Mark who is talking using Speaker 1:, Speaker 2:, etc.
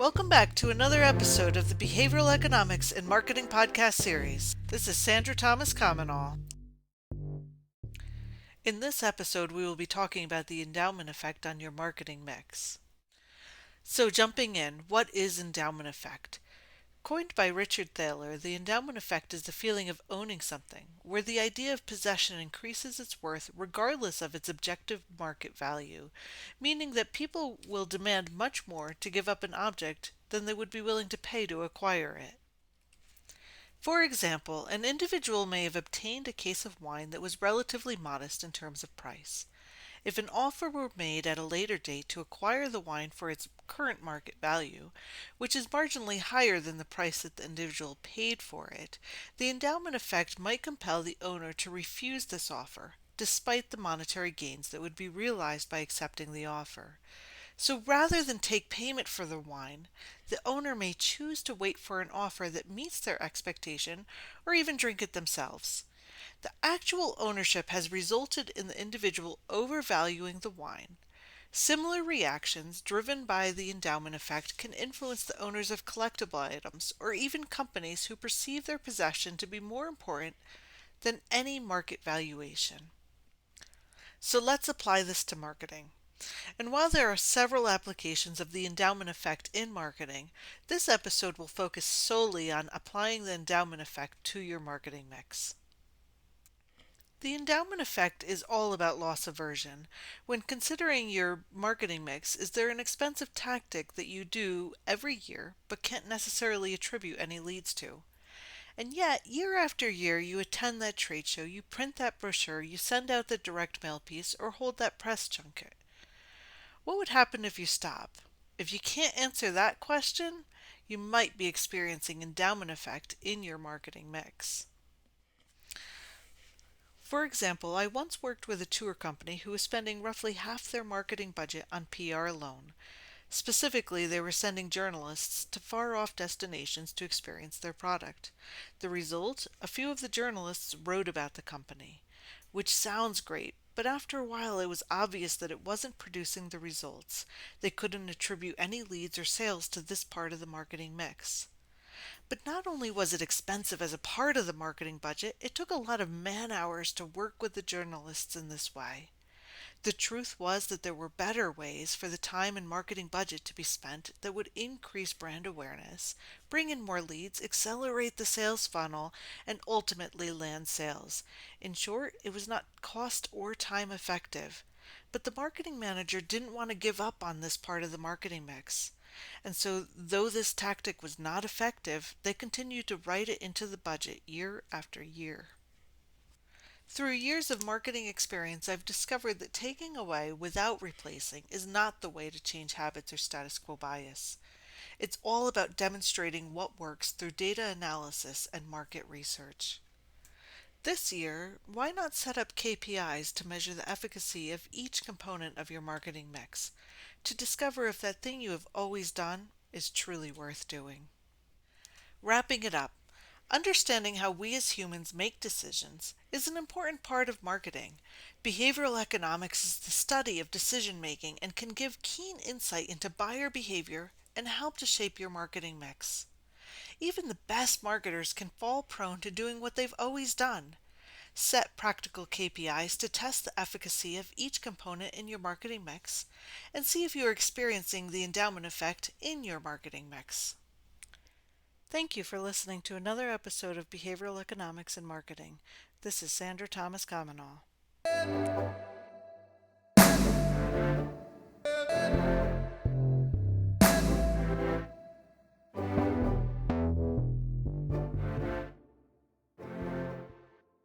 Speaker 1: Welcome back to another episode of the Behavioral Economics and Marketing Podcast series. This is Sandra Thomas-Comenole. In this episode, we will be talking about the endowment effect on your marketing mix. So jumping in, what is endowment effect? Coined by Richard Thaler, the endowment effect is the feeling of owning something, where the idea of possession increases its worth regardless of its objective market value, meaning that people will demand much more to give up an object than they would be willing to pay to acquire it. For example, an individual may have obtained a case of wine that was relatively modest in terms of price. If an offer were made at a later date to acquire the wine for its current market value, which is marginally higher than the price that the individual paid for it, the endowment effect might compel the owner to refuse this offer, despite the monetary gains that would be realized by accepting the offer. So rather than take payment for the wine, the owner may choose to wait for an offer that meets their expectation or even drink it themselves. The actual ownership has resulted in the individual overvaluing the wine. Similar reactions driven by the endowment effect can influence the owners of collectible items or even companies who perceive their possession to be more important than any market valuation. So let's apply this to marketing. And while there are several applications of the endowment effect in marketing, this episode will focus solely on applying the endowment effect to your marketing mix. The endowment effect is all about loss aversion. When considering your marketing mix, is there an expensive tactic that you do every year but can't necessarily attribute any leads to? And yet, year after year, you attend that trade show, you print that brochure, you send out the direct mail piece, or hold that press junket. What would happen if you stop? If you can't answer that question, you might be experiencing endowment effect in your marketing mix. For example, I once worked with a tour company who was spending roughly half their marketing budget on PR alone. Specifically, they were sending journalists to far-off destinations to experience their product. The result? A few of the journalists wrote about the company, which sounds great, but after a while it was obvious that it wasn't producing the results. They couldn't attribute any leads or sales to this part of the marketing mix. But not only was it expensive as a part of the marketing budget, it took a lot of man hours to work with the journalists in this way. The truth was that there were better ways for the time and marketing budget to be spent that would increase brand awareness, bring in more leads, accelerate the sales funnel, and ultimately land sales. In short, it was not cost or time effective. But the marketing manager didn't want to give up on this part of the marketing mix. And so, though this tactic was not effective, they continued to write it into the budget year after year. Through years of marketing experience, I've discovered that taking away without replacing is not the way to change habits or status quo bias. It's all about demonstrating what works through data analysis and market research. This year, why not set up KPIs to measure the efficacy of each component of your marketing mix, to discover if that thing you have always done is truly worth doing? Wrapping it up, understanding how we as humans make decisions is an important part of marketing. Behavioral economics is the study of decision making and can give keen insight into buyer behavior and help to shape your marketing mix. Even the best marketers can fall prone to doing what they've always done. Set practical KPIs to test the efficacy of each component in your marketing mix and see if you are experiencing the endowment effect in your marketing mix. Thank you for listening to another episode of Behavioral Economics and Marketing. This is Sandra Thomas-Comenole.